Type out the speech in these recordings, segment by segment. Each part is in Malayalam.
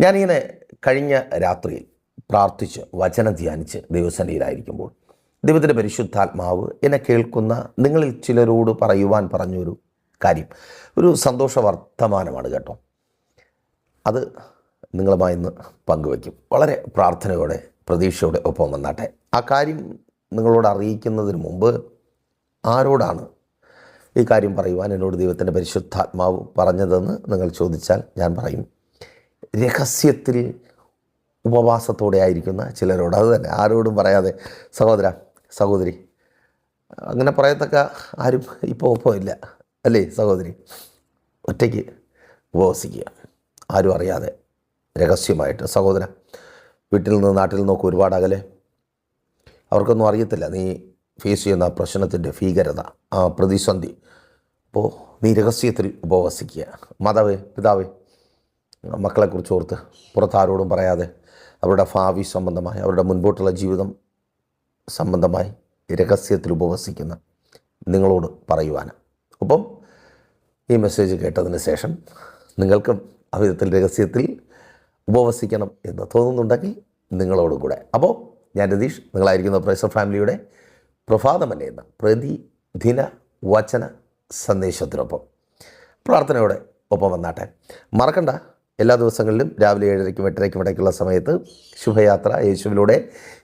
ഞാനിങ്ങനെ കഴിഞ്ഞ രാത്രിയിൽ പ്രാർത്ഥിച്ച് വചനം ധ്യാനിച്ച് ദൈവസന്നിധിയിലായിരിക്കുമ്പോൾ ദൈവത്തിൻ്റെ പരിശുദ്ധാത്മാവ് എന്നെ കേൾക്കുന്ന നിങ്ങളിൽ ചിലരോട് പറയുവാൻ പറഞ്ഞൊരു കാര്യം, ഒരു സന്തോഷ വർത്തമാനമാണ് കേട്ടോ. അത് നിങ്ങളുമായി ഇന്ന് പങ്കുവയ്ക്കും. വളരെ പ്രാർത്ഥനയോടെ പ്രതീക്ഷയോടെ ഒപ്പം വന്നാട്ടെ. ആ കാര്യം നിങ്ങളോട് അറിയിക്കുന്നതിന് മുമ്പ് ആരോടാണ് ഈ കാര്യം പറയുവാൻ എന്നോട് ദൈവത്തിൻ്റെ പരിശുദ്ധാത്മാവ് പറഞ്ഞതെന്ന് നിങ്ങൾ ചോദിച്ചാൽ ഞാൻ പറയും, രഹസ്യത്തിൽ ഉപവാസത്തോടെ ആയിരിക്കുന്ന ചിലരോട്. അത് തന്നെ, ആരോടും പറയാതെ സഹോദര സഹോദരി അങ്ങനെ പറയത്തക്ക ആരും ഇപ്പോൾ ഇല്ല അല്ലേ സഹോദരി? ഒറ്റയ്ക്ക് ഉപവസിക്കുക, ആരും അറിയാതെ രഹസ്യമായിട്ട്. സഹോദര, വീട്ടിൽ നിന്ന് നാട്ടിൽ നിന്നൊക്കെ ഒരുപാട് അകലെ, അവർക്കൊന്നും അറിയത്തില്ല നീ ഫേസ് ചെയ്യുന്ന ആ പ്രശ്നത്തിൻ്റെ ഭീകരത, ആ പ്രതിസന്ധി. അപ്പോൾ നീ രഹസ്യത്തിൽ ഉപവസിക്കുക. മാതാവേ, പിതാവേ, മക്കളെക്കുറിച്ച് ഓർത്ത് പുറത്താരോടും പറയാതെ അവരുടെ ഭാവി സംബന്ധമായി, അവരുടെ മുൻപോട്ടുള്ള ജീവിതം സംബന്ധമായി രഹസ്യത്തിൽ ഉപവസിക്കുന്ന നിങ്ങളോട് പറയുവാൻ. ഒപ്പം ഈ മെസ്സേജ് കേട്ടതിന് ശേഷം നിങ്ങൾക്കും ആ വിധത്തിൽ രഹസ്യത്തിൽ ഉപവസിക്കണം എന്ന് തോന്നുന്നുണ്ടെങ്കിൽ നിങ്ങളോടും കൂടെ. അപ്പോൾ ഞാൻ രതീഷ്, നിങ്ങളായിരിക്കുന്ന പ്രൈസർ ഫാമിലിയുടെ പ്രഭാതമല്ല എന്ന പ്രതിദിന വചന സന്ദേശത്തിനൊപ്പം പ്രാർത്ഥനയോടെ ഒപ്പം വന്നാട്ടെ. മറക്കണ്ട, എല്ലാ ദിവസങ്ങളിലും രാവിലെ 7:30-ക്കും 8:30-ക്കും ഇടയ്ക്കുള്ള സമയത്ത് ശുഭയാത്ര യേശുവിലൂടെ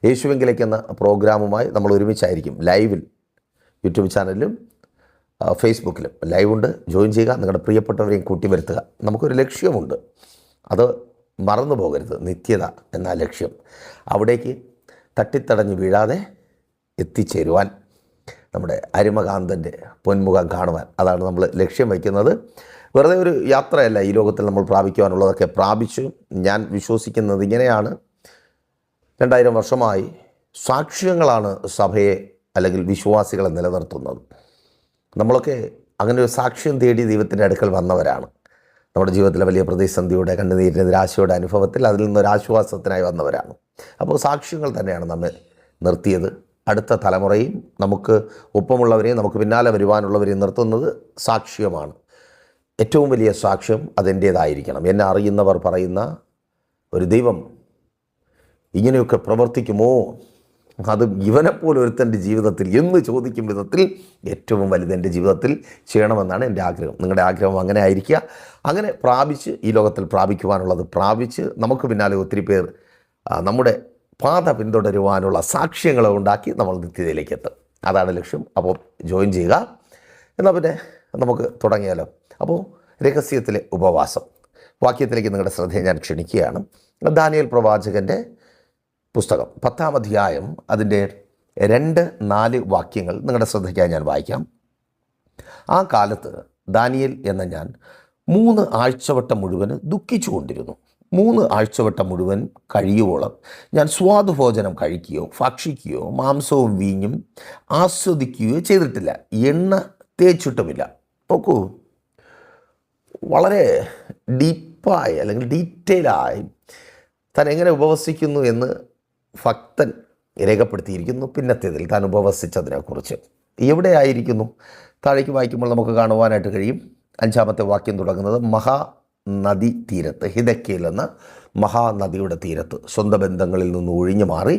യേശുവിങ്കിലേക്ക് എന്ന പ്രോഗ്രാമുമായി നമ്മൾ ഒരുമിച്ചായിരിക്കും. ലൈവിൽ യൂട്യൂബ് ചാനലിലും ഫേസ്ബുക്കിലും ലൈവുണ്ട്. ജോയിൻ ചെയ്യുക, നിങ്ങളുടെ പ്രിയപ്പെട്ടവരെയും കൂട്ടി വരുത്തുക. നമുക്കൊരു ലക്ഷ്യമുണ്ട്, അത് മറന്നു പോകരുത്. നിത്യത എന്ന ലക്ഷ്യം, അവിടേക്ക് തട്ടിത്തടഞ്ഞ് വീഴാതെ എത്തിച്ചേരുവാൻ, നമ്മുടെ അരിമകാന്തൻ്റെ പൊന്മുഖം കാണുവാൻ, അതാണ് നമ്മൾ ലക്ഷ്യം വയ്ക്കുന്നത്. വെറുതെ ഒരു യാത്രയല്ല ഈ ലോകത്തിൽ നമ്മൾ പ്രാപിക്കുവാനുള്ളതൊക്കെ പ്രാപിച്ചു. ഞാൻ വിശ്വസിക്കുന്നത് ഇങ്ങനെയാണ്, 2000 വർഷമായി സാക്ഷ്യങ്ങളാണ് സഭയെ അല്ലെങ്കിൽ വിശ്വാസികളെ നിലനിർത്തുന്നത്. നമ്മളൊക്കെ അങ്ങനെ ഒരു സാക്ഷ്യം തേടി ദൈവത്തിൻ്റെ അടുക്കൽ വന്നവരാണ്. നമ്മുടെ ജീവിതത്തിലെ വലിയ പ്രതിസന്ധിയുടെ, കണ്ണുനീരിൻ്റെ, നിരാശയുടെ അനുഭവത്തിൽ അതിൽ നിന്നൊരാശ്വാസത്തിനായി വന്നവരാണ്. അപ്പോൾ സാക്ഷ്യങ്ങൾ തന്നെയാണ് നമ്മെ നിർത്തിയത്. അടുത്ത തലമുറയും നമുക്ക് ഒപ്പമുള്ളവരെയും നമുക്ക് പിന്നാലെ വരുവാനുള്ളവരെയും നിർത്തുന്നത് സാക്ഷ്യമാണ്. ഏറ്റവും വലിയ സാക്ഷ്യം അതെൻ്റേതായിരിക്കണം. എന്നെ അറിയുന്നവർ പറയുന്ന ഒരു ദൈവം ഇങ്ങനെയൊക്കെ പ്രവർത്തിക്കുമോ, അത് ഇവനെപ്പോലെ ഒരുത്തൻ്റെ ജീവിതത്തിൽ എന്ന് ചോദിക്കും വിധത്തിൽ ഏറ്റവും വലുത് എൻ്റെ ജീവിതത്തിൽ ചെയ്യണമെന്നാണ് എൻ്റെ ആഗ്രഹം. നിങ്ങളുടെ ആഗ്രഹം അങ്ങനെ ആയിരിക്കുക. അങ്ങനെ പ്രാപിച്ച് ഈ ലോകത്തിൽ പ്രാപിക്കുവാനുള്ളത് പ്രാപിച്ച് നമുക്ക് പിന്നാലെ ഒത്തിരി പേർ നമ്മുടെ പാത പിന്തുടരുവാനുള്ള സാക്ഷ്യങ്ങളെ ഉണ്ടാക്കി നമ്മൾ നിത്യതയിലേക്ക് എത്തും. അതാണ് ലക്ഷ്യം. അപ്പോൾ ജോയിൻ ചെയ്യുക. എന്നാൽ പിന്നെ നമുക്ക് തുടങ്ങിയാലോ. അപ്പോൾ രഹസ്യത്തിലെ ഉപവാസം വാക്യത്തിലേക്ക് നിങ്ങളുടെ ശ്രദ്ധയെ ഞാൻ ക്ഷണിക്കുകയാണ്. ദാനിയേൽ പ്രവാചകൻ്റെ പുസ്തകം 10-ാം അധ്യായം അതിൻ്റെ 2-4 വാക്യങ്ങൾ നിങ്ങളുടെ ശ്രദ്ധയ്ക്കായി ഞാൻ വായിക്കാം. ആ കാലത്ത് ദാനിയേൽ എന്ന ഞാൻ 3 ആഴ്ചവട്ടം മുഴുവൻ ദുഃഖിച്ചുകൊണ്ടിരുന്നു. 3 ആഴ്ചവട്ടം മുഴുവൻ കഴിയുവോളം ഞാൻ സ്വാദുഭോജനം കഴിക്കുകയോ ഭക്ഷിക്കുകയോ മാംസവും വീഞ്ഞും ആസ്വദിക്കുകയോ ചെയ്തിട്ടില്ല, എണ്ണ തേച്ചിട്ടുമില്ല. നോക്കൂ, വളരെ ഡീപ്പായി അല്ലെങ്കിൽ ഡീറ്റെയിലായി താൻ എങ്ങനെ ഉപവസിക്കുന്നു എന്ന് ഭക്തൻ രേഖപ്പെടുത്തിയിരിക്കുന്നു. പിന്നത്തേതിൽ താൻ ഉപവസിച്ചതിനെക്കുറിച്ച് എവിടെയായിരിക്കുന്നു താഴേക്ക് വായിക്കുമ്പോൾ നമുക്ക് കാണുവാനായിട്ട് കഴിയും. 5-ാമത്തെ വാക്യം തുടങ്ങുന്നത് മഹാനദി തീരത്ത്, ഹിദക്കേൽ എന്ന മഹാനദിയുടെ തീരത്ത് സ്വന്തം ബന്ധങ്ങളിൽ നിന്ന് ഒഴിഞ്ഞു മാറി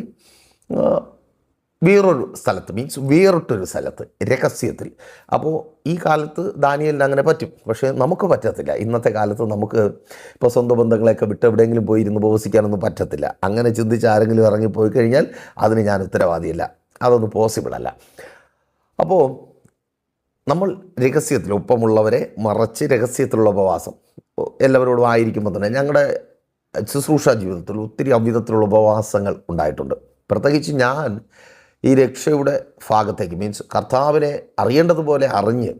വേറൊരു സ്ഥലത്ത്, മീൻസ് വേറിട്ടൊരു സ്ഥലത്ത് രഹസ്യത്തിൽ. അപ്പോൾ ഈ കാലത്ത് ദാനിയേലിന് അങ്ങനെ പറ്റും, പക്ഷേ നമുക്ക് പറ്റത്തില്ല. ഇന്നത്തെ കാലത്ത് നമുക്ക് ഇപ്പോൾ സ്വന്തം ബന്ധങ്ങളെയൊക്കെ വിട്ട് എവിടെയെങ്കിലും പോയി ഇരുന്ന് ഉപവസിക്കാനൊന്നും പറ്റത്തില്ല. അങ്ങനെ ചിന്തിച്ച് ആരെങ്കിലും ഇറങ്ങിപ്പോയി കഴിഞ്ഞാൽ അതിന് ഞാൻ ഉത്തരവാദിയല്ല, അതൊന്നും പോസിബിളല്ല. അപ്പോൾ നമ്മൾ രഹസ്യത്തിൽ ഒപ്പമുള്ളവരെ മറച്ച് രഹസ്യത്തിലുള്ള ഉപവാസം എല്ലാവരോടും ആയിരിക്കുമ്പോൾ തന്നെ ഞങ്ങളുടെ ശുശ്രൂഷ ജീവിതത്തിൽ ഒത്തിരി അവിധത്തിലുള്ള ഉപവാസങ്ങൾ ഉണ്ടായിട്ടുണ്ട്. പ്രത്യേകിച്ച് ഞാൻ ഈ രക്ഷയുടെ ഭാഗത്തേക്ക്, മീൻസ് കർത്താവിനെ അറിയേണ്ടതുപോലെ അറിഞ്ഞ്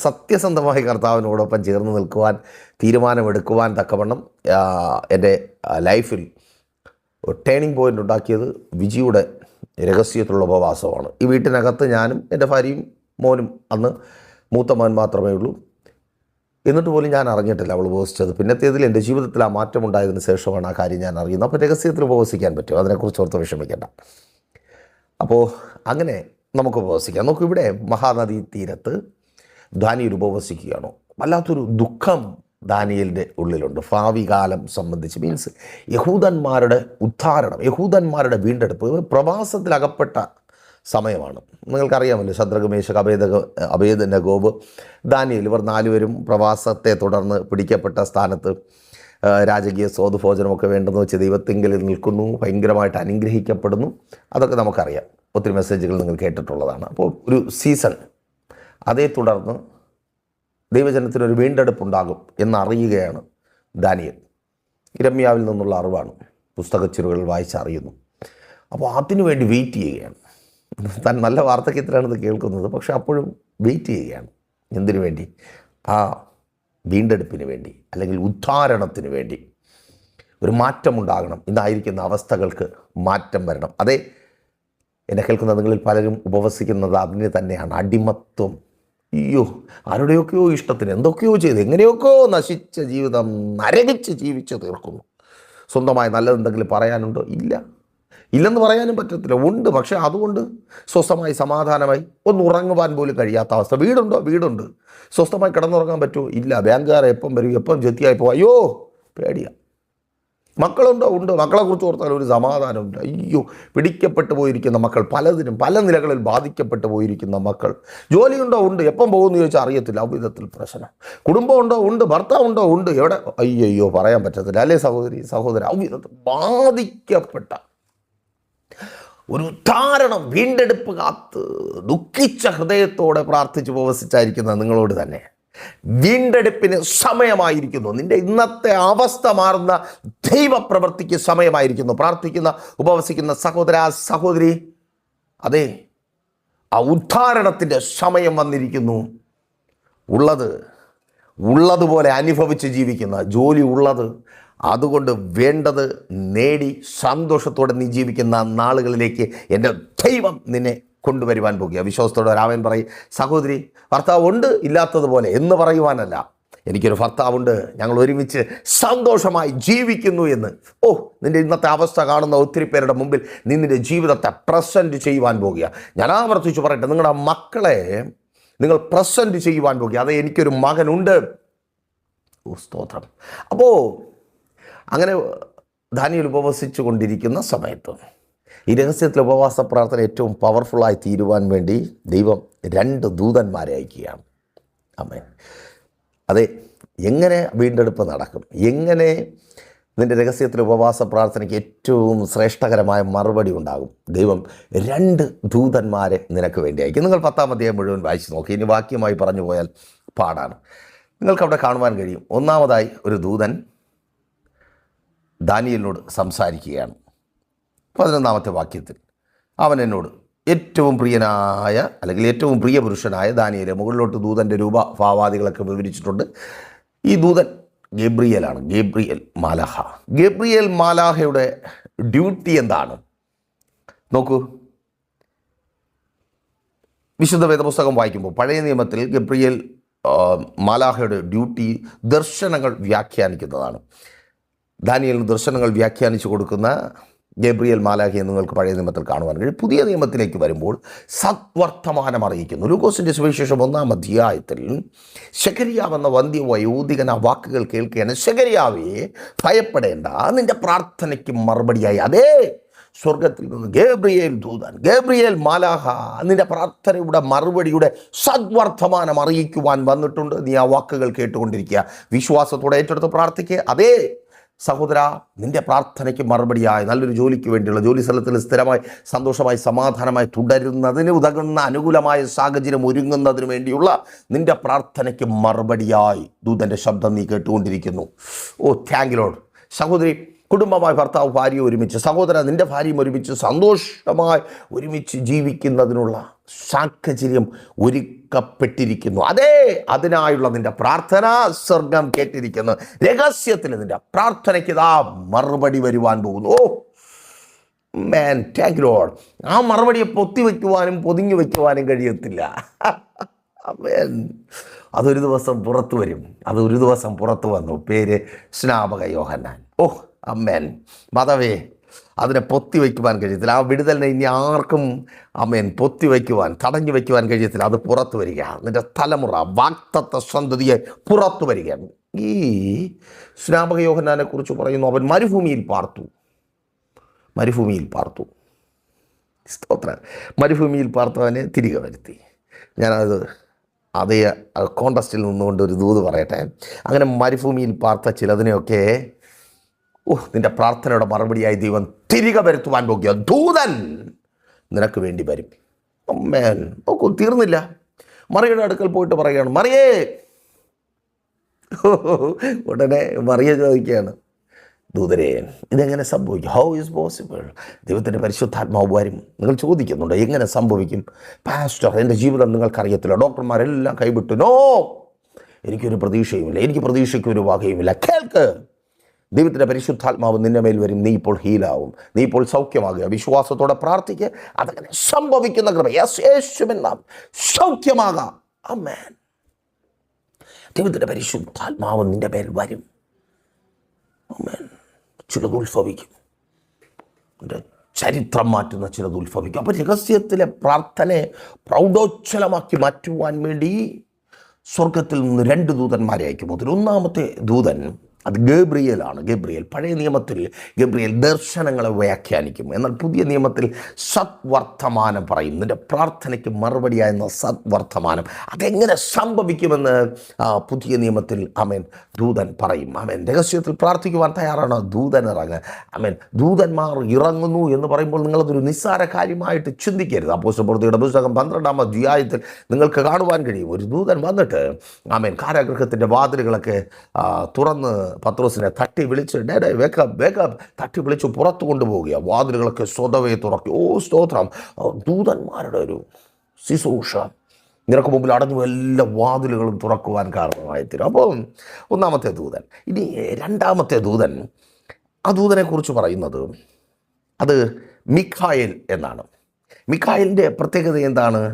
സത്യസന്ധമായി കർത്താവിനോടൊപ്പം ചേർന്ന് നിൽക്കുവാൻ തീരുമാനമെടുക്കുവാൻ തക്കവണ്ണം എൻ്റെ ലൈഫിൽ ടേണിംഗ് പോയിൻ്റ് ഉണ്ടാക്കിയത് വിജിയുടെ രഹസ്യത്തിലുള്ള ഉപവാസമാണ്. ഈ വീട്ടിനകത്ത് ഞാനും എൻ്റെ ഭാര്യയും മോനും, അന്ന് മൂത്ത മോൻ മാത്രമേ ഉള്ളൂ, എന്നിട്ട് പോലും ഞാൻ അറിഞ്ഞിട്ടില്ല അവൾ ഉപവസിച്ചത്. പിന്നത്തേതിൽ എൻ്റെ ജീവിതത്തിൽ ആ മാറ്റം ഉണ്ടായതിനു ശേഷമാണ് ആ കാര്യം ഞാൻ അറിയുന്നത്. അപ്പോൾ രഹസ്യത്തിൽ ഉപവസിക്കാൻ പറ്റും, അതിനെക്കുറിച്ച് ഓർത്ത് വിഷമിക്കേണ്ട. അപ്പോൾ അങ്ങനെ നമുക്ക് ഉപവസിക്കാം. നോക്കൂ, ഇവിടെ മഹാനദി തീരത്ത് ദാനിയേൽ ഉപവസിക്കുകയാണോ, വല്ലാത്തൊരു ദുഃഖം ദാനിയേലിൻ്റെ ഉള്ളിലുണ്ട്. ഭാവി കാലം സംബന്ധിച്ച് മീൻസ് യഹൂദന്മാരുടെ ഉദ്ധാരണം, യഹൂദന്മാരുടെ വീണ്ടെടുപ്പ്. പ്രവാസത്തിലകപ്പെട്ട സമയമാണ്. നിങ്ങൾക്കറിയാമല്ലോ, ശദ്രക്, മേശക്, അബേദ്നെഗോ, ദാനിയേൽ, ഇവർ 4 പേരും പ്രവാസത്തെ തുടർന്ന് പിടിക്കപ്പെട്ട സ്ഥാനത്ത് രാജകീയ സ്വാദുഭോജനമൊക്കെ വേണ്ടെന്ന് വെച്ച് ദൈവത്തിങ്കിൽ നിൽക്കുന്നു, ഭയങ്കരമായിട്ട് അനുഗ്രഹിക്കപ്പെടുന്നു. അതൊക്കെ നമുക്കറിയാം, ഒത്തിരി മെസ്സേജുകൾ നിങ്ങൾ കേട്ടിട്ടുള്ളതാണ്. അപ്പോൾ ഒരു സീസൺ, അതേ തുടർന്ന് ദൈവജനത്തിനൊരു വീണ്ടെടുപ്പുണ്ടാകും എന്നറിയുകയാണ് ദാനിയേൽ. ഇരമ്യാവിൽ നിന്നുള്ള അറിവാണ്, പുസ്തകച്ചുരുകൾ വായിച്ചറിയുന്നു. അപ്പോൾ അതിനുവേണ്ടി വെയിറ്റ് ചെയ്യുകയാണ്. താൻ നല്ല വാർദ്ധക്യത്തിലാണ് ഇത് കേൾക്കുന്നത്, പക്ഷെ അപ്പോഴും വെയിറ്റ് ചെയ്യുകയാണ്. എന്തിനു വേണ്ടി? ആ വീണ്ടെടുപ്പിന് വേണ്ടി, അല്ലെങ്കിൽ ഉദ്ധാരണത്തിന് വേണ്ടി. ഒരു മാറ്റമുണ്ടാകണം, ഇന്നായിരിക്കുന്ന അവസ്ഥകൾക്ക് മാറ്റം വരണം. അതേ, എന്നെ കേൾക്കുന്ന നിങ്ങളിൽ പലരും ഉപവസിക്കുന്നത് അതിന് തന്നെയാണ്. അടിമത്വം. അയ്യോ, ആരുടെയൊക്കെയോ ഇഷ്ടത്തിന് എന്തൊക്കെയോ ചെയ്ത് എങ്ങനെയൊക്കെയോ നശിച്ച ജീവിതം നരകിച്ച് ജീവിച്ച് തീർക്കുന്നു. സ്വന്തമായി നല്ലതെന്തെങ്കിലും പറയാനുണ്ടോ? ഇല്ലെന്ന് പറയാനും പറ്റത്തില്ല. ഉണ്ട്, പക്ഷേ അതുകൊണ്ട് സ്വസ്ഥമായി സമാധാനമായി ഒന്ന് ഉറങ്ങുവാൻ പോലും കഴിയാത്ത അവസ്ഥ. വീടുണ്ട്. സ്വസ്ഥമായി കിടന്നുറങ്ങാൻ പറ്റുമോ? ഇല്ല. ബാങ്കുകാരെ എപ്പം വരും, എപ്പം ജെത്തിയായി പോകും, അയ്യോ പേടിയാണ്. മക്കളുണ്ടോ? ഉണ്ട്. മക്കളെക്കുറിച്ച് ഓർത്താൽ ഒരു സമാധാനമില്ല. അയ്യോ, പിടിക്കപ്പെട്ടു പോയിരിക്കുന്ന മക്കൾ, പലതിനും പല നിലകളിൽ ബാധിക്കപ്പെട്ടു പോയിരിക്കുന്ന മക്കൾ. ജോലിയുണ്ടോ? ഉണ്ട്. എപ്പം പോകുമെന്ന് ചോദിച്ചാൽ അറിയത്തില്ല. അവിധത്തിൽ പ്രശ്നം. കുടുംബമുണ്ടോ? ഉണ്ട്. ഭർത്താവുണ്ടോ? ഉണ്ട്. എവിടെ? അയ്യോ പറയാൻ പറ്റത്തില്ല. അല്ലേ സഹോദര, അവിധത്തിൽ ബാധിക്കപ്പെട്ട ഒരു ഉദ്ധാരണം, വീണ്ടെടുപ്പ് കാത്ത് ദുഃഖിച്ച ഹൃദയത്തോടെ പ്രാർത്ഥിച്ച് ഉപവസിച്ചായിരിക്കുന്ന നിങ്ങളോട് തന്നെ വീണ്ടെടുപ്പിന് സമയമായിരിക്കുന്നു. നിന്റെ ഇന്നത്തെ അവസ്ഥ മാറുന്ന ദൈവപ്രവൃത്തിക്ക് സമയമായിരിക്കുന്നു. പ്രാർത്ഥിക്കുന്ന, ഉപവസിക്കുന്ന സഹോദര, സഹോദരി, അതെ, ആ ഉദ്ധാരണത്തിൻ്റെ സമയം വന്നിരിക്കുന്നു. ഉള്ളതുപോലെ അനുഭവിച്ച് ജീവിക്കുന്ന, ജോലി ഉള്ളത്, അതുകൊണ്ട് വേണ്ടത് നേടി സന്തോഷത്തോടെ നീ ജീവിക്കുന്ന നാളുകളിലേക്ക് എൻ്റെ ദൈവം നിന്നെ കൊണ്ടുവരുവാൻ പോകുക. വിശ്വാസത്തോടെ രാമൻ പറയും, സഹോദരി, ഭർത്താവ് ഉണ്ട്, ഇല്ലാത്തതുപോലെ എന്ന് പറയുവാനല്ല, എനിക്കൊരു ഭർത്താവുണ്ട്, ഞങ്ങൾ ഒരുമിച്ച് സന്തോഷമായി ജീവിക്കുന്നു എന്ന്. നിൻ്റെ ഇന്നത്തെ അവസ്ഥ കാണുന്ന ഒത്തിരി പേരുടെ മുമ്പിൽ നീ നിൻ്റെ ജീവിതത്തെ പ്രസൻറ്റ് ചെയ്യുവാൻ പോകുക. ഞാൻ ആവർത്തിച്ച് പറയട്ടെ, നിങ്ങളുടെ മക്കളെ നിങ്ങൾ പ്രസൻറ്റ് ചെയ്യുവാൻ പോകുക. അത് എനിക്കൊരു മകനുണ്ട്. സ്തോത്രം. അപ്പോൾ അങ്ങനെ ദാനിയേൽ ഉപവസിച്ചു കൊണ്ടിരിക്കുന്ന സമയത്ത് ഈ രഹസ്യത്തിലെ ഉപവാസ പ്രാർത്ഥന ഏറ്റവും പവർഫുള്ളായി തീരുവാൻ വേണ്ടി ദൈവം 2 ദൂതന്മാരെ അയക്കുകയാണ്. ആമേൻ. അതെ, എങ്ങനെ വീണ്ടെടുപ്പ് നടക്കും, എങ്ങനെ നിൻ്റെ രഹസ്യത്തിലെ ഉപവാസ പ്രാർത്ഥനയ്ക്ക് ഏറ്റവും ശ്രേഷ്ഠകരമായ മറുപടി ഉണ്ടാകും, ദൈവം 2 ദൂതന്മാരെ നിനക്ക് വേണ്ടി അയക്കും. നിങ്ങൾ 10-ാം അധ്യായം മുഴുവൻ വായിച്ചു നോക്കി. ഇനി വാക്യമായി പറഞ്ഞു പോയാൽ പാടാണ്. നിങ്ങൾക്കവിടെ കാണുവാൻ കഴിയും. ഒന്നാമതായി ഒരു ദൂതൻ ദാനിയേലിനോട് സംസാരിക്കുകയാണ്. 11-ാമത്തെ വാക്യത്തിൽ അവൻ എന്നോട്, ഏറ്റവും പ്രിയനായ അല്ലെങ്കിൽ ഏറ്റവും പ്രിയ പുരുഷനായ ദാനിയേലെ, മുകളിലോട്ട് ദൂതൻ്റെ ഭാവാദികളൊക്കെ വിവരിച്ചിട്ടുണ്ട്. ഈ ദൂതൻ ഗബ്രിയേലാണ്, ഗബ്രിയേൽ മാലാഹ. ഗബ്രിയേൽ മാലാഹയുടെ ഡ്യൂട്ടി എന്താണ് നോക്കൂ. വിശുദ്ധ വേദപുസ്തകം വായിക്കുമ്പോൾ പഴയ നിയമത്തിൽ ഗബ്രിയേൽ മാലാഹയുടെ ഡ്യൂട്ടി ദർശനങ്ങൾ വ്യാഖ്യാനിക്കുന്നതാണ്. ദാനിയേലിന് ദർശനങ്ങൾ വ്യാഖ്യാനിച്ചു കൊടുക്കുന്ന ഗബ്രിയേൽ മാലാഖയെ നിങ്ങൾക്ക് പഴയ നിയമത്തിൽ കാണുവാൻ കഴിയും. പുതിയ നിയമത്തിലേക്ക് വരുമ്പോൾ സദ്വർത്തമാനം അറിയിക്കുന്നു. ലൂക്കോസിൻ്റെ സുവിശേഷം 1-ാം അധ്യായത്തിൽ ശെഖര്യാവെന്ന വന്ധ്യവയോധികൻ ആ വാക്കുകൾ കേൾക്കുകയാണ്. ശെഖര്യാവേ, ഭയപ്പെടേണ്ട, നിന്റെ പ്രാർത്ഥനയ്ക്ക് മറുപടിയായി അതേ സ്വർഗത്തിൽ നിന്ന് ഗബ്രിയേൽ ദൂതൻ, ഗബ്രിയേൽ മാലാഹ നിന്റെ പ്രാർത്ഥനയുടെ മറുപടിയുടെ സദ്വർത്തമാനം അറിയിക്കുവാൻ വന്നിട്ടുണ്ട്. നീ ആ വാക്കുകൾ കേട്ടുകൊണ്ടിരിക്കുക, വിശ്വാസത്തോടെ ഏറ്റെടുത്ത് പ്രാർത്ഥിക്കുക. അതേ സഹോദര, നിന്റെ പ്രാർത്ഥനയ്ക്ക് മറുപടിയായി നല്ലൊരു ജോലിക്ക് വേണ്ടിയുള്ള, ജോലി സ്ഥലത്തിൽ സ്ഥിരമായി സന്തോഷമായി സമാധാനമായി തുടരുന്നതിന് ഉതകുന്ന അനുകൂലമായ സാഹചര്യം ഒരുങ്ങുന്നതിന് വേണ്ടിയുള്ള നിന്റെ പ്രാർത്ഥനയ്ക്ക് മറുപടിയായി ദൂതൻ്റെ ശബ്ദം നീ കേട്ടുകൊണ്ടിരിക്കുന്നു. Thank you lord. സഹോദരി, കുടുംബമായി ഭർത്താവ് ഭാര്യ ഒരുമിച്ച്, സഹോദര നിൻ്റെ ഭാര്യയും ഒരുമിച്ച് സന്തോഷമായി ഒരുമിച്ച് ജീവിക്കുന്നതിനുള്ള സാഹചര്യം ഒരുക്കപ്പെട്ടിരിക്കുന്നു. അതേ, അതിനായുള്ള നിൻ്റെ പ്രാർത്ഥന സ്വർഗം കേട്ടിരിക്കുന്നു. രഹസ്യത്തിൽ നിൻ്റെ പ്രാർത്ഥനയ്ക്ക് ഇതാ മറുപടി വരുവാൻ പോകുന്നു. Thank you Lord. ആ മറുപടിയെ പൊത്തിവെക്കുവാനും പൊതിഞ്ഞു വയ്ക്കുവാനും കഴിയത്തില്ല. അതൊരു ദിവസം പുറത്തു വരും. അതൊരു ദിവസം പുറത്തു വന്നു. പേര് സ്നാപക യോഹന്നാൻ. അമ്മേൻ. മാതാവേ, അതിനെ പൊത്തി വയ്ക്കുവാൻ കഴിയത്തില്ല. ആ വിടുതലിനെ ഇനി ആർക്കും പൊത്തി വയ്ക്കുവാൻ, തടഞ്ഞു വയ്ക്കുവാൻ കഴിയത്തില്ല. അത് പുറത്തു വരിക. നിൻ്റെ തലമുറ, വാഗ്ദത്ത സന്തതിയെ പുറത്തു വരിക. ഈ സ്നാപക യോഹന്നാനെ കുറിച്ച് പറയുന്നു, അവൻ മരുഭൂമിയിൽ പാർത്തു. സ്തോത്രം. മരുഭൂമിയിൽ പാർത്തവനെ തിരികെ വരുത്തി. ഞാനത് അതേ കോണ്ടസ്റ്റിൽ നിന്നുകൊണ്ട് ഒരു ദൂത് പറയട്ടെ. അങ്ങനെ മരുഭൂമിയിൽ പാർത്ത ചിലതിനെയൊക്കെ നിൻ്റെ പ്രാർത്ഥനയുടെ മറുപടിയായി ദൈവം തിരികെ വരുത്തുവാൻ പോകുക. ദൂതൻ നിനക്ക് വേണ്ടി വരും. അമ്മേൻ. നോക്കൂ, തീർന്നില്ല. മറിയയുടെ അടുക്കൽ പോയിട്ട് പറയുകയാണ്, മറിയേ. ഉടനെ മറിയ ചോദിക്കുകയാണ്, ദൂതരെ, ഇതെങ്ങനെ സംഭവിക്കും? How is possible? ദൈവത്തിൻ്റെ പരിശുദ്ധാത്മാവ് വരും. നിങ്ങൾ ചോദിക്കുന്നുണ്ട്, എങ്ങനെ സംഭവിക്കും? പാസ്റ്റർ, എൻ്റെ ജീവിതം നിങ്ങൾക്കറിയത്തില്ല, ഡോക്ടർമാരെല്ലാം കൈവിട്ടു. നോ, എനിക്കൊരു പ്രതീക്ഷയുമില്ല, എനിക്ക് പ്രതീക്ഷയ്ക്കൊരു വകയുമില്ല. കേൾക്ക്, ദൈവത്തിൻ്റെ പരിശുദ്ധാത്മാവ് നിന്റെ മേൽ വരും. നീ ഇപ്പോൾ ഹീലാവും, നീ ഇപ്പോൾ സൗഖ്യമാകുക. വിശ്വാസത്തോടെ പ്രാർത്ഥിക്കുക. അതങ്ങനെ സംഭവിക്കുന്ന കൃപ. യേശുവിൻ നാമത്തിൽ സൗഖ്യമാകാം. ആമേൻ. ദൈവത്തിൻ്റെ പരിശുദ്ധാത്മാവ് നിന്റെ മേൽ വരും. ആമേൻ. ചിലത് ഉത്ഭവിക്കും, എൻ്റെ ചരിത്രം മാറ്റുന്ന ചിലത് ഉത്ഭവിക്കും. അപ്പോൾ രഹസ്യത്തിലെ പ്രാർത്ഥനയെ പ്രൗഢോജ്വലമാക്കി മാറ്റുവാൻ വേണ്ടി സ്വർഗത്തിൽ നിന്ന് 2 ദൂതന്മാരെ അയക്കും. അതിൽ ഒന്നാമത്തെ ദൂതൻ അത് ഗബ്രിയേലാണ്. പഴയ നിയമത്തിൽ ഗബ്രിയേൽ ദർശനങ്ങളെ വ്യാഖ്യാനിക്കും. എന്നാൽ പുതിയ നിയമത്തിൽ സദ്വർത്തമാനം പറയും. നിൻ്റെ പ്രാർത്ഥനയ്ക്ക് മറുപടിയായിരുന്ന സദ്വർത്തമാനം അതെങ്ങനെ സംഭവിക്കുമെന്ന് പുതിയ നിയമത്തിൽ ആമേൻ ദൂതൻ പറയും. ആമേൻ. രഹസ്യത്തിൽ പ്രാർത്ഥിക്കുവാൻ തയ്യാറാണ്, ദൂതൻ ഇറങ്ങുക. ആമേൻ. ദൂതന്മാർ ഇറങ്ങുന്നു എന്ന് പറയുമ്പോൾ നിങ്ങളതൊരു നിസ്സാര കാര്യമായിട്ട് ചിന്തിക്കരുത്. അപ്പോസ്തലപ്രവൃത്തിയുടെ പുസ്തകം 12-ാം അധ്യായത്തിൽ നിങ്ങൾക്ക് കാണുവാൻ കഴിയും. ഒരു ദൂതൻ വന്നിട്ട് ആമേൻ കാരാഗൃഹത്തിൻ്റെ വാതിലുകളൊക്കെ തുറന്ന് പത്രോസിനെ തട്ടി വിളിച്ച് വേഗം തട്ടി വിളിച്ച് പുറത്തു കൊണ്ടുപോവുക. വാതിലുകളൊക്കെ സ്വതവേ തുറക്കി. സ്തോത്രം. ദൂതന്മാരുടെ ഒരു ശുശ്രൂഷ നിനക്ക് മുമ്പിൽ അടഞ്ഞു എല്ലാ വാതിലുകളും തുറക്കുവാൻ കാരണമായിത്തീരും. അപ്പോൾ ഒന്നാമത്തെ ദൂതൻ. ഇനി രണ്ടാമത്തെ ദൂതൻ, ആ ദൂതനെക്കുറിച്ച് പറയുന്നത് അത് മിഖായേൽ എന്നാണ്. മിഖായേലിൻ്റെ പ്രത്യേകത എന്താണ്?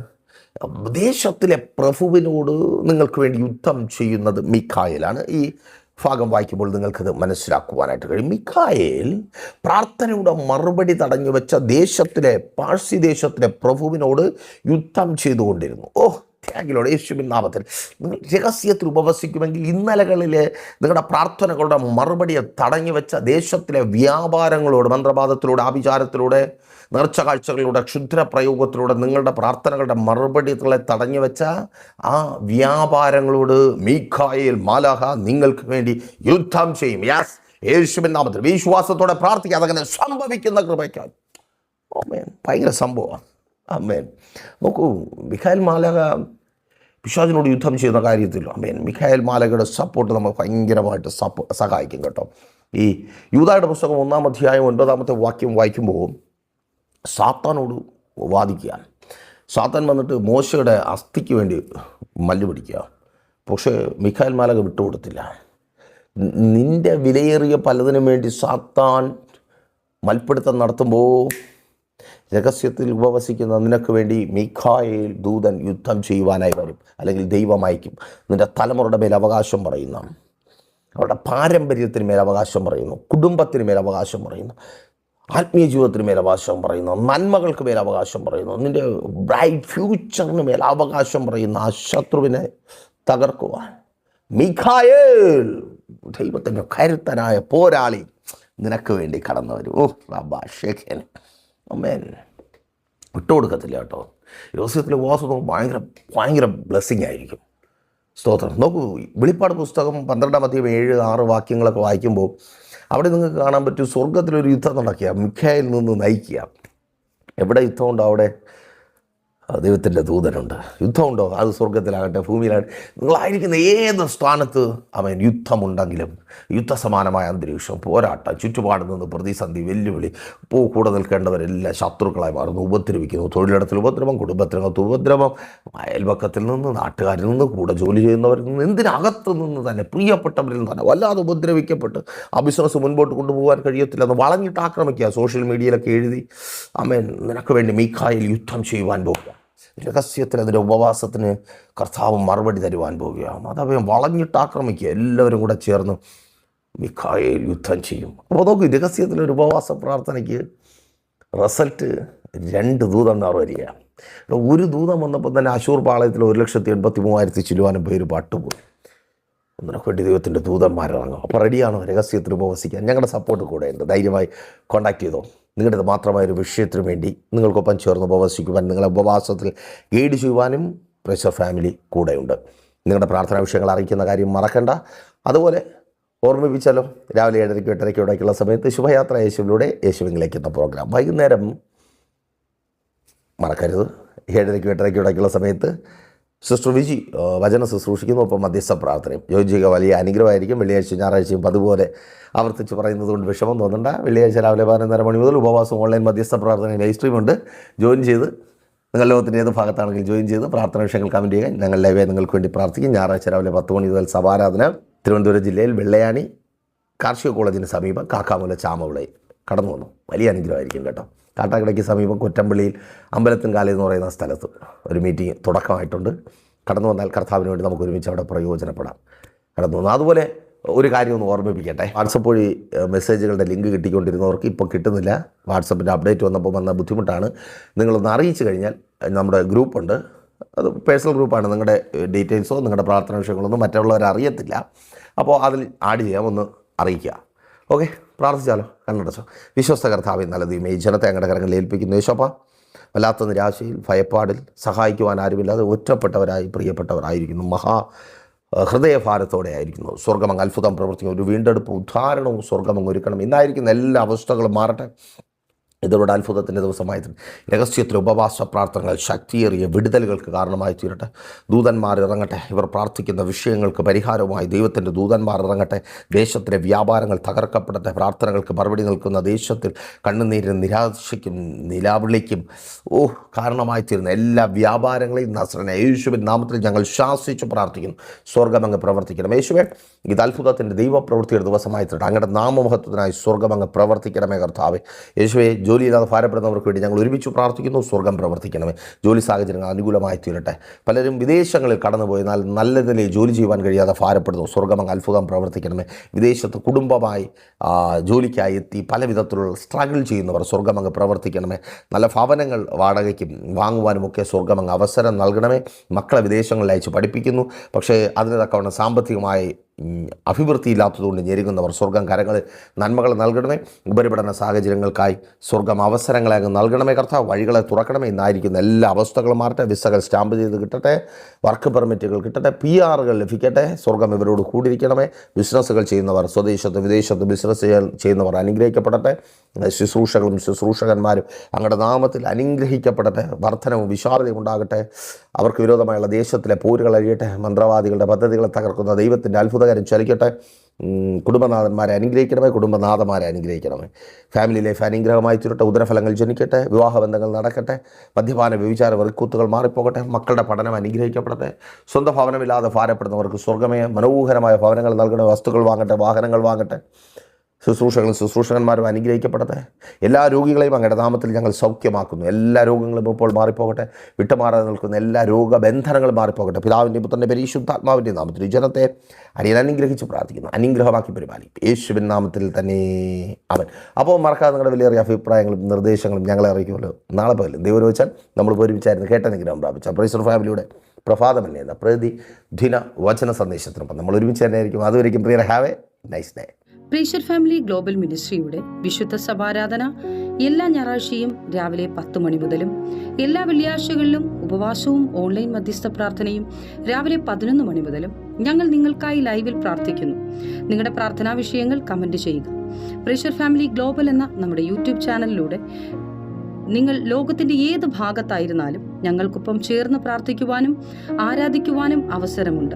ദേശത്തിലെ പ്രഭുവിനോട് നിങ്ങൾക്ക് വേണ്ടി യുദ്ധം ചെയ്യുന്നത് മിഖായേലാണ്. ഈ ഭാഗം വായിക്കുമ്പോൾ നിങ്ങൾക്കത് മനസ്സിലാക്കുവാനായിട്ട് കഴിയും. മിഖായേൽ പ്രാർത്ഥനയുടെ മറുപടി തടഞ്ഞു വെച്ച പാഴ്സി ദേശത്തിലെ പ്രഭുവിനോട് യുദ്ധം ചെയ്തുകൊണ്ടിരുന്നു. ത്യാഗിലോട് യേശുവിൻ നാമത്തിൽ നിങ്ങൾ രഹസ്യത്തിൽ ഉപവസിക്കുമെങ്കിൽ ഇന്നലകളിലെ നിങ്ങളുടെ പ്രാർത്ഥനകളുടെ മറുപടിയെ തടഞ്ഞു വെച്ച ദേശത്തിലെ വ്യാപാരങ്ങളോട്, മന്ത്രവാദത്തിലൂടെ, ആഭിചാരത്തിലൂടെ, നേർച്ച കാഴ്ചകളിലൂടെ, ക്ഷുദ്രപ്രയോഗത്തിലൂടെ നിങ്ങളുടെ പ്രാർത്ഥനകളുടെ മറുപടികളെ തടഞ്ഞു വെച്ച ആ വ്യാപാരങ്ങളോട് മിഖായേൽ മാലാഖ നിങ്ങൾക്ക് വേണ്ടി യുദ്ധം ചെയ്യും. യെസ്, യേശുവിൻ നാമത്തിൽ വിശ്വാസത്തോടെ പ്രാർത്ഥിക്കുക. അതങ്ങനെ സംഭവിക്കുന്ന കൃപയ്ക്കാൻ. ആമേൻ. ഭയങ്കര സംഭവമാണ്. ആമേൻ. നോക്കൂ, മിഖായേൽ മാലാഖ പിശാചിനോട് യുദ്ധം ചെയ്യുന്ന കാര്യത്തിൽ ആമേൻ മിഖായേൽ മാലാഖയുടെ സപ്പോർട്ട് നമ്മൾ ഭയങ്കരമായിട്ട് സഹായിക്കും കേട്ടോ. ഈ യൂദായുടെ പുസ്തകം 1-ാം അധ്യായം 9-ാമത്തെ വാക്യം വായിക്കുമ്പോൾ സാത്താനോട് വാദിക്കുക. സാത്താൻ വന്നിട്ട് മോശയുടെ അസ്ഥിക്ക് വേണ്ടി മല്ല് പിടിക്കുക. പക്ഷേ മിഖായേൽ മാലാഖ വിട്ടുകൊടുത്തില്ല. നിൻ്റെ വിലയേറിയ പലതിനും വേണ്ടി സാത്താൻ മൽപ്പിടുത്തം നടത്തുമ്പോൾ രഹസ്യത്തിൽ ഉപവസിക്കുന്ന നിനക്ക് വേണ്ടി മിഖായേൽ ദൂതൻ യുദ്ധം ചെയ്യുവാനായി വരും, അല്ലെങ്കിൽ ദൈവമായിരിക്കും. നിൻ്റെ തലമുറയുടെ മേൽ അവകാശം പറയുന്ന, അവരുടെ പാരമ്പര്യത്തിന് മേൽ അവകാശം പറയുന്നു, കുടുംബത്തിന് മേൽ അവകാശം പറയുന്നു, ആത്മീയ ജീവിതത്തിന് മേൽ അവകാശം പറയുന്നു, നന്മകൾക്ക് മേൽ അവകാശം പറയുന്നു, നിൻ്റെ ബ്രൈറ്റ് ഫ്യൂച്ചറിന് മേൽ അവകാശം പറയുന്ന ആ ശത്രുവിനെ തകർക്കുവാൻ മിഖായേൽ ദൈവത്തിൻ്റെ കരുത്തനായ പോരാളി നിനക്ക് വേണ്ടി കടന്നു വരും. അമ്മേൻ. വിട്ടുകൊടുക്കത്തില്ല കേട്ടോ. യോസേഫിലെ ഉപവാസം ഭയങ്കര ബ്ലെസ്സിങ് ആയിരിക്കും. സ്തോത്രം. നോക്കൂ, വെളിപ്പാട് പുസ്തകം 12-ാം അധ്യായം 7-6 വാക്യങ്ങളൊക്കെ വായിക്കുമ്പോൾ അവിടെ നിങ്ങൾക്ക് കാണാൻ പറ്റും, സ്വർഗത്തിലൊരു യുദ്ധം നടക്കുക, മിഖായേൽ നിന്ന് നയിക്കുക. എവിടെ യുദ്ധമുണ്ടോ അവിടെ ദൈവത്തിൻ്റെ ദൂതനുണ്ട്. യുദ്ധമുണ്ടോ? അത് സ്വർഗത്തിലാകട്ടെ, ഭൂമിയിലാകട്ടെ, നിങ്ങളായിരിക്കുന്ന ഏത് സ്ഥാനത്ത് അവൻ യുദ്ധമുണ്ടെങ്കിലും യുദ്ധസമാനമായ അന്തരീക്ഷം, പോരാട്ടം, ചുറ്റുപാട് നിന്ന് പ്രതിസന്ധി, വെല്ലുവിളി, കൂടെ നിൽക്കേണ്ടവരെല്ലാം ശത്രുക്കളായി മാറുന്നു, ഉപദ്രവിക്കുന്നു. തൊഴിലിടത്തിൽ ഉപദ്രവം, കുടുംബത്തിനകത്ത് ഉപദ്രവം, അയൽപക്കത്തിൽ നിന്ന്, നാട്ടുകാരിൽ നിന്ന്, കൂടെ ജോലി ചെയ്യുന്നവരിൽ നിന്ന്, എന്തിനകത്ത് നിന്ന് തന്നെ, പ്രിയപ്പെട്ടവരിൽ നിന്ന് തന്നെ വല്ലാതെ ഉപദ്രവിക്കപ്പെട്ട് ആ ബിസിനസ് മുൻപോട്ട് കൊണ്ടുപോകാൻ കഴിയത്തില്ലെന്ന് വളഞ്ഞിട്ട് ആക്രമിക്കുക. സോഷ്യൽ മീഡിയയിലൊക്കെ എഴുതി ആമേൻ നിനക്ക് വേണ്ടി മിഖായേൽ യുദ്ധം ചെയ്യുവാൻ പോകുക. രഹസ്യത്തിൽ അതിൻ്റെ ഉപവാസത്തിന് കർത്താവ് മറുപടി തരുവാൻ പോവുകയാണ്. അതവൻ വളഞ്ഞിട്ട് ആക്രമിക്കുക. എല്ലാവരും കൂടെ ചേർന്ന് മിഖായേൽ യുദ്ധം ചെയ്യും. അപ്പോൾ നോക്കൂ, രഹസ്യത്തിലൊരു ഉപവാസ പ്രാർത്ഥനയ്ക്ക് റിസൾട്ട് 2 ദൂതന്മാർ വരിക. ഒരു ദൂതം വന്നപ്പോൾ തന്നെ അശൂർ പാളയത്തിൽ 1,83,000 ചില്ലുവാനും പേര് പട്ടുപോയി. നിനക്ക് വേണ്ടി ദൈവത്തിൻ്റെ ദൂതന്മാരിറങ്ങും. അപ്പോൾ റെഡിയാണോ രഹസ്യത്തിൽ ഉപവസിക്കാൻ? ഞങ്ങളുടെ സപ്പോർട്ട് കൂടെ ഉണ്ട്. ധൈര്യമായി കോൺടാക്ട് ചെയ്തോ. നിങ്ങളുടേത് മാത്രമായൊരു വിഷയത്തിന് വേണ്ടി നിങ്ങൾക്കൊപ്പം ചേർന്ന് ഉപവസിക്കുവാൻ, നിങ്ങളെ ഉപവാസത്തിൽ ഗൈഡ് ചെയ്യുവാനും പ്രേഷർ ഫാമിലി കൂടെയുണ്ട്. നിങ്ങളുടെ പ്രാർത്ഥനാ വിഷയങ്ങൾ അറിയിക്കുന്ന കാര്യം മറക്കണ്ട. അതുപോലെ ഓർമ്മിപ്പിച്ചാലോ, രാവിലെ 7:30 8:30 സമയത്ത് ശുഭയാത്ര യേശുവിലൂടെ യേശുവിലേക്ക് എന്ന പ്രോഗ്രാം. വൈകുന്നേരം മറക്കരുത്, 7:30 8:30 സമയത്ത് സിസ്റ്റർ വിജി വചന ശുശ്രൂഷിക്കുന്നു. ഒപ്പം മധ്യസ്ഥ പ്രാർത്ഥനയും. യോജിക്കുക വലിയ അനുഗ്രഹമായിരിക്കും. വെള്ളിയാഴ്ച ഞായറാഴ്ചയും അതുപോലെ ആവർത്തിച്ച് പറയുന്നത് കൊണ്ട് വിഷമം തോന്നണ്ട. വെള്ളിയാഴ്ച രാവിലെ 11:30 മണി മുതൽ ഉപവാസം ഓൺലൈൻ മധ്യസ്ഥ പ്രാർത്ഥന ലൈവ് സ്ട്രീം ഉണ്ട്. ജോയിൻ ചെയ്ത് നിങ്ങൾ ലോകത്തിൻ്റെ ഏത് ഭാഗത്താണെങ്കിൽ ജോയിൻ ചെയ്ത് പ്രാർത്ഥന വിഷയങ്ങൾ കമൻറ്റ് ചെയ്യുക. ഞങ്ങൾ ലൈവായി നിങ്ങൾക്ക് വേണ്ടി പ്രാർത്ഥിക്കും. ഞായറാഴ്ച രാവിലെ 10 മണി മുതൽ സഭാരാധന തിരുവനന്തപുരം ജില്ലയിൽ വെള്ളയാണി കാർഷിക കോളേജിന് സമീപം കാക്കാമൂല ചാമവിളയിൽ കടന്നു വന്നു. വലിയ അനുഗ്രഹമായിരിക്കും കേട്ടോ. കാട്ടാക്കടയ്ക്ക് സമീപം കൊറ്റമ്പള്ളിയിൽ അമ്പലത്തിൻകാല എന്ന് പറയുന്ന സ്ഥലത്ത് ഒരു മീറ്റിംഗ് തുടക്കമായിട്ടുണ്ട്. കടന്നു വന്നാൽ കർത്താവിന് വേണ്ടി നമുക്ക് ഒരുമിച്ച് അവിടെ പ്രയോജനപ്പെടാം. കടന്നു വന്നു. അതുപോലെ ഒരു കാര്യം ഒന്ന് ഓർമ്മിപ്പിക്കട്ടെ. വാട്സപ്പ് വഴി മെസ്സേജുകളുടെ ലിങ്ക് കിട്ടിക്കൊണ്ടിരുന്നവർക്ക് ഇപ്പോൾ കിട്ടുന്നില്ല. വാട്സപ്പിൻ്റെ അപ്ഡേറ്റ് വന്നപ്പോൾ വന്ന ബുദ്ധിമുട്ടാണ്. നിങ്ങളൊന്ന് അറിയിച്ചു കഴിഞ്ഞാൽ നമ്മുടെ ഗ്രൂപ്പുണ്ട്. അത് പേഴ്സണൽ ഗ്രൂപ്പാണ്. നിങ്ങളുടെ ഡീറ്റെയിൽസോ നിങ്ങളുടെ പ്രാർത്ഥന വിഷയങ്ങളൊന്നും മറ്റുള്ളവർ അറിയത്തില്ല. അപ്പോൾ അതിൽ ആഡ് ചെയ്യാം, ഒന്ന് അറിയിക്കുക. ഓക്കെ, പ്രാർത്ഥിച്ചാലോ. കണ്ണടച്ചോ. വിശ്വസ്ത കർത്താവേ, നല്ല ദൈവമേ, ഈ ജനത്തെ അങ്ങയുടെ കരങ്ങളിൽ ഏൽപ്പിക്കുന്നു. യേശോപ്പാ, വല്ലാത്ത നിരാശയിൽ ഭയപ്പാടിൽ സഹായിക്കുവാൻ ആരുമില്ലാതെ ഒറ്റപ്പെട്ടവരായി പ്രിയപ്പെട്ടവരായിരിക്കുന്നു. ഹൃദയഭാരത്തോടെ ആയിരിക്കുന്നു. സ്വർഗ്ഗമങ്ങ് അത്ഭുതം പ്രവർത്തിക്കും. ഒരു വീണ്ടെടുപ്പ് ഉദ്ധാരണവും സ്വർഗ്ഗമങ്ങ് ഒരുക്കണം. ഇന്നായിരിക്കുന്ന എല്ലാ അവസ്ഥകളും മാറട്ടെ. ഇതോടെ അത്ഭുതത്തിൻ്റെ ദിവസമായിരുന്നു. രഹസ്യത്തിൽ ഉപവാസ പ്രാർത്ഥനകൾ ശക്തിയേറിയ വിടുതലുകൾക്ക് കാരണമായി തീരട്ടെ. ദൂതന്മാർ ഇറങ്ങട്ടെ. ഇവർ പ്രാർത്ഥിക്കുന്ന വിഷയങ്ങൾക്ക് പരിഹാരവുമായി ദൈവത്തിൻ്റെ ദൂതന്മാർ ഇറങ്ങട്ടെ. ദേശത്തിലെ വ്യാപാരങ്ങൾ തകർക്കപ്പെടട്ടെ. പ്രാർത്ഥനകൾക്ക് മറുപടി നിൽക്കുന്ന ദേശത്തിൽ കണ്ണുനീരിനും നിരാശയ്ക്കും നിലാവിളിക്കും കാരണമായി തീരുന്ന എല്ലാ വ്യാപാരങ്ങളെയും നസ്രനെ യേശുവിൻ നാമത്തിൽ ഞങ്ങൾ ശാസിച്ച് പ്രാർത്ഥിക്കുന്നു. സ്വർഗ്ഗമങ്ങ് പ്രവർത്തിക്കണം. യേശുവേ, ഇത് അത്ഭുതത്തിൻ്റെ ദൈവപ്രവൃത്തിയുടെ ദിവസമായി തീരട്ടെ. അങ്ങയുടെ നാമമഹത്വത്തിനായി സ്വർഗ്ഗമങ്ങ് പ്രവർത്തിക്കണമേ കർത്താവേ. യേശുവേ, ജോലിയില്ലാതെ ഭാരപ്പെടുന്നവർക്ക് വേണ്ടി ഞങ്ങൾ ഒരുമിച്ച് പ്രാർത്ഥിക്കുന്നു. സ്വർഗ്ഗം പ്രവർത്തിക്കണമേ. ജോലി സാഹചര്യങ്ങൾ അനുകൂലമായി തീരട്ടെ. പലരും വിദേശങ്ങളിൽ കടന്നുപോയി നല്ല നിലയിൽ ജോലി ചെയ്യുവാൻ കഴിയാതെ ഭാരപ്പെടുന്നു. സ്വർഗ്ഗമങ്ങ് അത്ഭുതം പ്രവർത്തിക്കണമേ. വിദേശത്ത് കുടുംബമായി ജോലിക്കായി എത്തി പല വിധത്തിലുള്ള സ്ട്രഗിൾ ചെയ്യുന്നവർ സ്വർഗ്ഗമങ്ങ് പ്രവർത്തിക്കണമേ. നല്ല ഭവനങ്ങൾ വാടകയ്ക്കും വാങ്ങുവാനുമൊക്കെ സ്വർഗ്ഗമങ്ങ് അവസരം നൽകണമേ. മക്കളെ വിദേശങ്ങളിൽ അയച്ച് പഠിപ്പിക്കുന്നു. പക്ഷേ അതിന് തക്കവണ്ണം സാമ്പത്തികമായി അഭിവൃദ്ധിയില്ലാത്തതുകൊണ്ട് ഞെരുങ്ങുന്നവർ സ്വർഗ്ഗം കരങ്ങളിൽ നന്മകൾ നൽകണമേ. ഉപരിപഠന സാഹചര്യങ്ങൾക്കായി സ്വർഗ്ഗം അവസരങ്ങളെ അങ്ങ് നൽകണമേ കർത്താവ്. വഴികളെ തുറക്കണമേ. ഇന്നായിരിക്കുന്ന എല്ലാ അവസ്ഥകളും മാറട്ടെ. വിസകൾ സ്റ്റാമ്പ് ചെയ്ത് കിട്ടട്ടെ. വർക്ക് പെർമിറ്റുകൾ കിട്ടട്ടെ. PR ലഭിക്കട്ടെ. സ്വർഗ്ഗം ഇവരോട് കൂടിയിരിക്കണമേ. ബിസിനസ്സുകൾ ചെയ്യുന്നവർ സ്വദേശത്ത് വിദേശത്ത് ബിസിനസ് ചെയ്യുന്നവർ അനുഗ്രഹിക്കപ്പെടട്ടെ. ശുശ്രൂഷകളും ശുശ്രൂഷകന്മാരും അങ്ങയുടെ നാമത്തിൽ അനുഗ്രഹിക്കപ്പെടട്ടെ. വർധനവും വിശാലതയും ഉണ്ടാകട്ടെ. അവർക്ക് വിരോധമായുള്ള ദേശത്തിലെ പോരുകൾ അഴിയട്ടെ. മന്ത്രവാദികളുടെ പദ്ധതികളെ തകർക്കുന്ന ദൈവത്തിൻ്റെ അത്ഭുതകരം ചലിക്കട്ടെ. കുടുംബനാഥന്മാരെ അനുഗ്രഹിക്കണമേ. കുടുംബനാഥന്മാരെ അനുഗ്രഹിക്കണമേ. ഫാമിലി ലൈഫ് അനുഗ്രഹമായി തീരട്ടെ. ഉദരഫലങ്ങൾ ജനിക്കട്ടെ. വിവാഹബന്ധങ്ങൾ നടക്കട്ടെ. മദ്യപാന വ്യഭിചാര വെറുക്കൂത്തുകൾ മാറിപ്പോകട്ടെ. മക്കളുടെ പഠനം അനുഗ്രഹിക്കപ്പെടട്ടെ. സ്വന്തം ഭവനമില്ലാതെ ഭാരപ്പെടുന്നവർക്ക് സ്വർഗ്ഗമേ മനോഹരമായ ഭവനങ്ങൾ നൽകണേ. വസ്തുക്കൾ വാങ്ങട്ടെ. വാഹനങ്ങൾ വാങ്ങട്ടെ. ശുശ്രൂഷകളും ശുശ്രൂഷകന്മാരും അനുഗ്രഹിക്കപ്പെടട്ടെ. എല്ലാ രോഗികളെയും അങ്ങയുടെ നാമത്തിൽ ഞങ്ങൾ സൗഖ്യമാക്കുന്നു. എല്ലാ രോഗങ്ങളും ഇപ്പോൾ മാറിപ്പോകട്ടെ. വിട്ടുമാറാതെ നിൽക്കുന്ന എല്ലാ രോഗബന്ധനങ്ങളും മാറിപ്പോകട്ടെ. പിതാവിൻ്റെ പുത്രൻ്റെ പരിശുദ്ധാത്മാവിൻ്റെ നാമത്തിൽ ഈ ജനത്തെ അടിയൻ അനുഗ്രഹിച്ച് പ്രാർത്ഥിക്കുന്നു. അനുഗ്രഹമാക്കി പരിപാലിക്കും യേശുവിൻ നാമത്തിൽ തന്നെ അവൻ. അപ്പോൾ മറക്കാതെ നിങ്ങളുടെ വിലയേറിയ അഭിപ്രായങ്ങളും നിർദ്ദേശങ്ങളും ഞങ്ങളെ അറിയിക്കുമല്ലോ. നാളെ പകലും ദൈവം വെച്ചാൽ നമ്മൾ ഒരുമിച്ചായിരുന്നു കേട്ട അനുഗ്രഹം പ്രാപിച്ച പ്രൈസർ ഫാമിലിയുടെ പ്രഭാതമല്ലേ എന്ന പ്രതിദിന വചന സന്ദേശത്തിനൊപ്പം നമ്മൾ ഒരുമിച്ച് തന്നെ ആയിരിക്കും. അതുവരെയും പ്രിയർ, ഹാവ് എ നൈസ് ഡേ. പ്രേഷർ ഫാമിലി ഗ്ലോബൽ മിനിസ്ട്രിയുടെ വിശുദ്ധ സഭാരാധന എല്ലാ ഞായറാഴ്ചയും രാവിലെ 10 മണി മുതലും എല്ലാ വെള്ളിയാഴ്ചകളിലും ഉപവാസവും ഓൺലൈൻ മധ്യസ്ഥ പ്രാർത്ഥനയും രാവിലെ 11 മണി മുതലും ഞങ്ങൾ നിങ്ങൾക്കായി ലൈവിൽ പ്രാർത്ഥിക്കുന്നു. നിങ്ങളുടെ പ്രാർത്ഥനാ വിഷയങ്ങൾ കമന്റ് ചെയ്യുക. പ്രേഷർ ഫാമിലി ഗ്ലോബൽ എന്ന നമ്മുടെ യൂട്യൂബ് ചാനലിലൂടെ നിങ്ങൾ ലോകത്തിന്റെ ഏത് ഭാഗത്തായിരുന്നാലും ഞങ്ങൾക്കൊപ്പം ചേർന്ന് പ്രാർത്ഥിക്കുവാനും ആരാധിക്കുവാനും അവസരമുണ്ട്.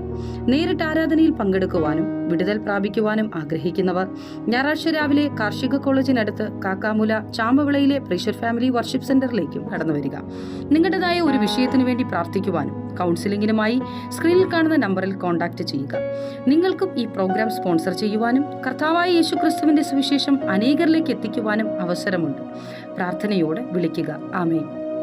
നേരിട്ട് ആരാധനയിൽ പങ്കെടുക്കുവാനും വിടുതൽ പ്രാപിക്കുവാനും ആഗ്രഹിക്കുന്നവർ ഞായറാഴ്ച രാവിലെ കാർഷിക കോളേജിനടുത്ത് കാക്കാമൂല ചാമ്പവിളയിലെ പ്രേഷർ ഫാമിലി വർഷിപ്പ് സെന്ററിലേക്കും കടന്നു വരിക. നിങ്ങളുടേതായ ഒരു വിഷയത്തിനു വേണ്ടി പ്രാർത്ഥിക്കുവാനും കൗൺസിലിംഗിനുമായി സ്ക്രീനിൽ കാണുന്ന നമ്പറിൽ കോൺടാക്ട് ചെയ്യുക. നിങ്ങൾക്കും ഈ പ്രോഗ്രാം സ്പോൺസർ ചെയ്യുവാനും കർത്താവായ യേശുക്രിസ്തുവിന്റെ സുവിശേഷം അനേകരിലേക്ക് എത്തിക്കുവാനും അവസരമുണ്ട്. പ്രാർത്ഥനയോടെ വിളിക്കുക. ആമേൻ.